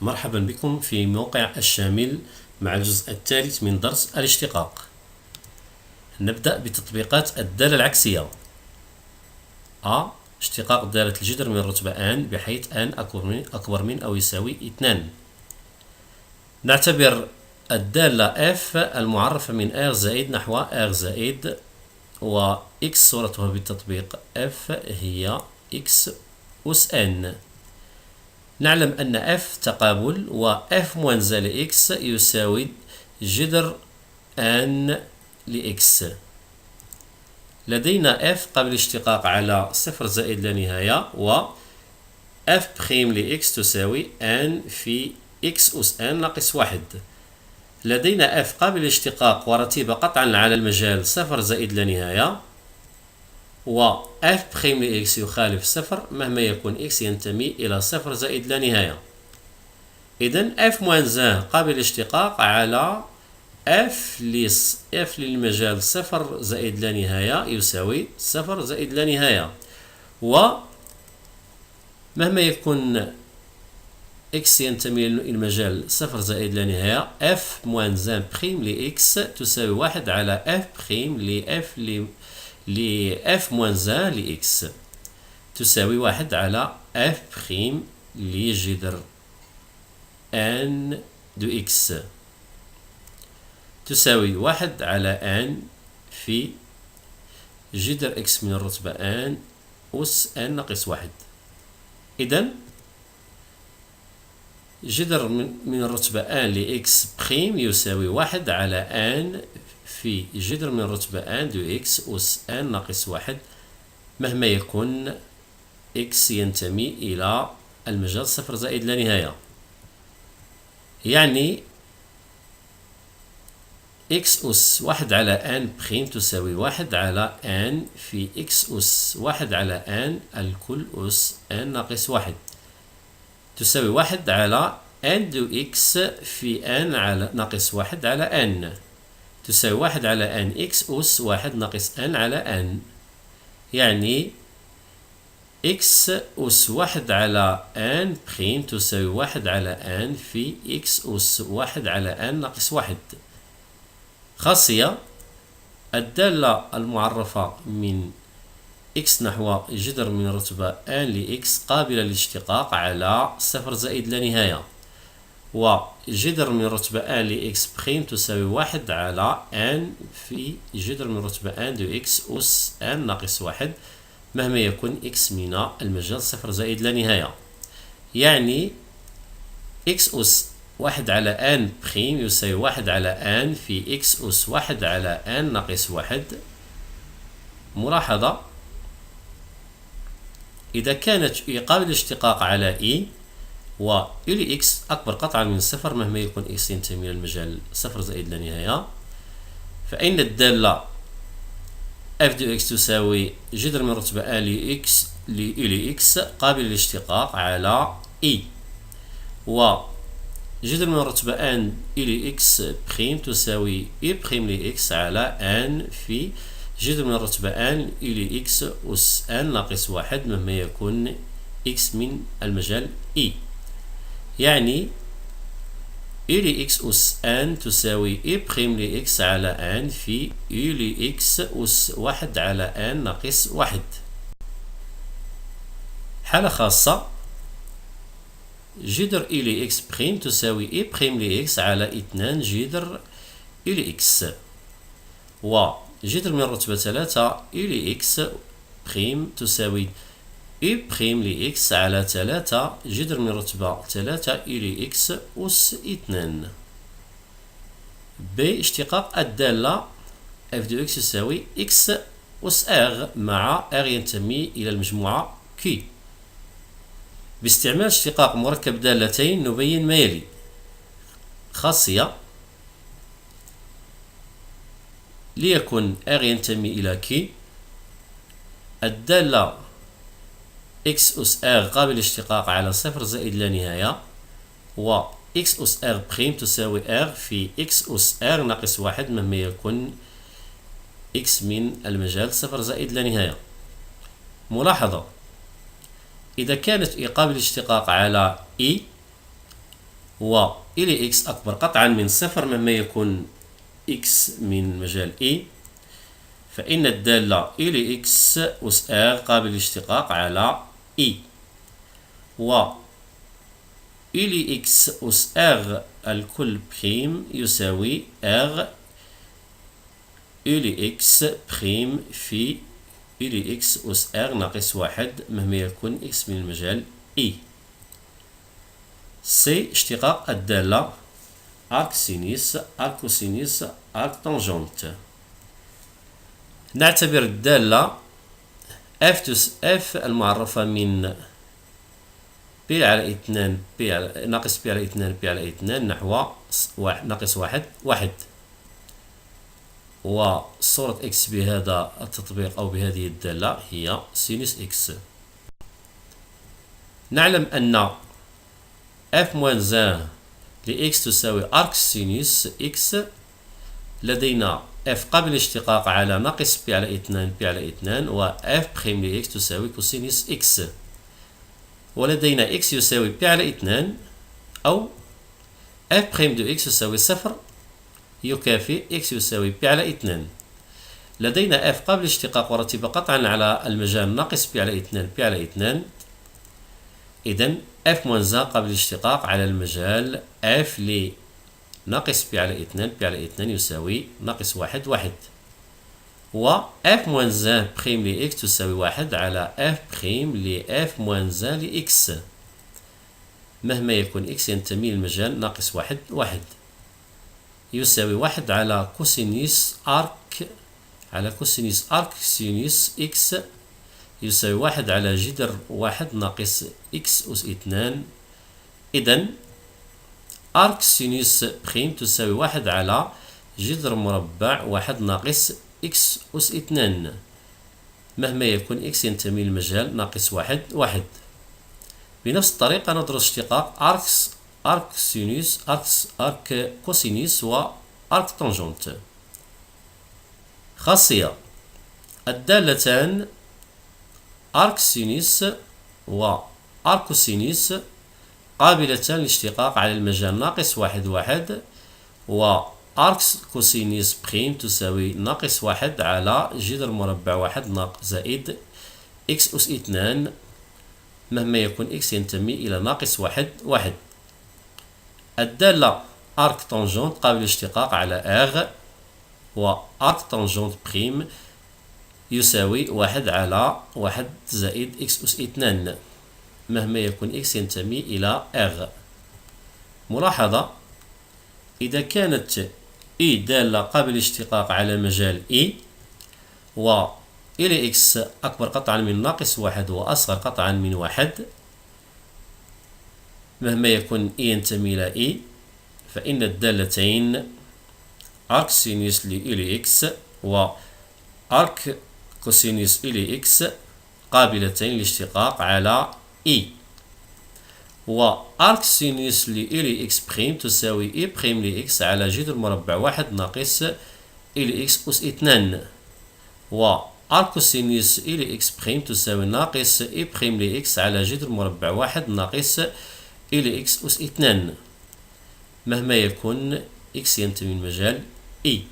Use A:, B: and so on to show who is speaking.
A: مرحبا بكم في موقع الشامل مع الجزء الثالث من درس الاشتقاق. نبدأ بتطبيقات الدالة العكسية. اشتقاق دالة الجذر من الرتبة n بحيث n أكبر من أو يساوي 2. نعتبر الدالة f المعرفة من r زائد نحو r زائد و x صورتها بالتطبيق f هي x أس n. نعلم أن f تقابل و f موان لx يساوي جذر n لx. لدينا f قبل الاشتقاق على صفر زائد لا نهاية و f بخيم لx تساوي n في x أس n ناقص 1. لدينا f قبل الاشتقاق ورتيبة قطعا على المجال صفر زائد لا نهاية و f بخيم لx يخالف صفر مهما يكون x ينتمي إلى صفر زائد لا نهاية. إذن f موان قبل الاشتقاق على f للمجال صفر زائد لا نهاية يساوي صفر زائد لا نهاية، و مهما يكون x ينتمي إلى المجال صفر زائد لا نهاية f موان بخيم لx تساوي 1 على f بخيم f موان لx تساوي 1 على f بخيم لجذر n دو x تساوي 1 على n في جذر x من الرتبة n أس n ناقص 1. إذن جذر من الرتبة n لx بخيم يساوي 1 على n في جذر من الرتبة n دو x أس n ناقص 1 مهما يكون x ينتمي إلى المجال صفر زائد لا نهاية. يعني x أس 1 على n بخيم تساوي 1 على n في x أس 1 على n الكل أس n ناقص 1 تساوي 1 على n دو x في n على ناقص 1 على n تساوي 1 على n x أس 1 ناقص n على n. يعني x أس 1 على n بخيم تساوي 1 على n في x أس 1 على n ناقص 1. خاصية الدالة المعرفة من x نحو جذر من الرتبة n لx قابلة للاشتقاق على صفر زائد لا نهاية، وجذر من الرتبة n لx بخيم تساوي 1 على n في جذر من الرتبة n دو x أس n ناقص 1 مهما يكون x من المجال صفر زائد لا نهاية. يعني x أس 1 على n بخيم يساوي 1 على n في x أس 1 على n ناقص 1. ملاحظة: إذا كانت قابل الاشتقاق على e و x أكبر قطعا من صفر مهما يكون x ينتمي إلى المجال صفر زائد لا نهاية، فإن الدالة f دو x تساوي جذر من الرتبة n لx قابل للاشتقاق على e، و جذر من الرتبة n لx بخيم تساوي e بخيم لx على n في جذر من الرتبة n لx أس n ناقص 1 مهما يكون x من المجال e. يعني e لx أس n تساوي e بخيم لx على n في e لx أس 1 على n ناقص 1. حالة خاصة: جذر e لx بخيم تساوي e بخيم لx على 2 جذر e لx، و جذر من الرتبة 3 e لx بخيم تساوي e بخيم لx على 3 جذر من الرتبة 3 e لx أس 2. باشتقاق الدالة f دو x يساوي x أس r مع r ينتمي إلى المجموعة q. باستعمال اشتقاق مركب دالتين نبين ما يلي. خاصية: ليكن r ينتمي إلى q، الدالة x أس r قابل للاشتقاق على صفر زائد لا نهاية، و x أس r بخيم تساوي r في x أس r ناقص 1 مهما يكون x من المجال صفر زائد لا نهاية. ملاحظة: إذا كانت قابل الاشتقاق على e و إلي إكس أكبر قطعا من صفر مهما يكون إكس من مجال إي، فإن الدالة إلي إكس أس إغ قابل للاشتقاق على إي، و إلي إكس أس إغ الكل بريم يساوي إغ إلي إكس بريم في إلي إكس أس إغ ناقص واحد مهما يكون إكس من المجال إي. سي اشتقاق الدالة أرك سينيس أرك كوسينيس أرك طونجونت. نعتبر الدالة اف المعرفة من بي على اثنان بي على ناقص بي على اثنان بي على اثنان نحو ناقص واحد، وصورة اكس بهذا التطبيق أو بهذه الدالة هي سينوس اكس. نعلم أن اف موان 1 لإكس تساوي أرك سينوس إكس. لدينا اف قابل الاشتقاق على ناقص بي على اثنان بي على اثنان، و اف بريم لإكس تساوي كوسينوس إكس. ولدينا إكس يساوي بي على اثنان أو اف بريم دو إكس يساوي صفر يكافئ إكس يساوي بي على اثنان. لدينا اف قابل الاشتقاق ورتب قطعا على المجال ناقص بي على اثنان بي على اثنان. إذن اف موان 1 قابل الاشتقاق على المجال اف ل ناقص بي على اثنان بي على اثنان يساوي ناقص واحد، و اف موان 1 بريم لإكس تساوي واحد على اف بريم لإف موان 1 لإكس مهما يكون إكس ينتمي للمجال ناقص واحد يساوي واحد على كوسينيس أرك سينوس إكس يساوي واحد على جذر واحد ناقص إكس أس اثنان. إذن أرك سينوس بريم تساوي واحد على جذر مربع واحد ناقص إكس أس اثنان مهما يكون إكس ينتمي للمجال ناقص واحد. بنفس الطريقة ندرس اشتقاق أرك سينوس أرك كوسينوس وأرك طونجونت. خاصية الدالتان أرك سينوس وأرك كوسينوس قابلتان للاشتقاق على المجال ناقص واحد، و أرك كوسينوس بريم تساوي ناقص واحد على جذر مربع واحد ناقص زائد إكس أس اثنان مهما يكون إكس ينتمي إلى ناقص واحد. الدالة أرك طونجونت قابل للاشتقاق على إغ، و أرك طونجونت بريم يساوي واحد على واحد زائد إكس أس اثنان مهما يكون إكس ينتمي إلى إغ. ملاحظة: إذا كانت إي دالة قابل للاشتقاق على مجال إي، و إلى إكس أكبر قطعا من ناقص واحد وأصغر قطعا من واحد مهما يكون إي ينتمي إلى إي، فإن الدالتين أرك سينوس لإلى إكس و أرك كوسينوس إلى إكس قابلتين للاشتقاق على إي، و أرك سينوس لإلى إكس بريم تساوي إي بريم لإكس على جذر مربع واحد ناقص إلى إكس أس اثنان، و أرك كوسينوس إلى إكس بريم تساوي ناقص إي بريم لإكس على جذر مربع واحد ناقص إلى إكس أس اثنان مهما يكون إكس ينتمي للمجال إي.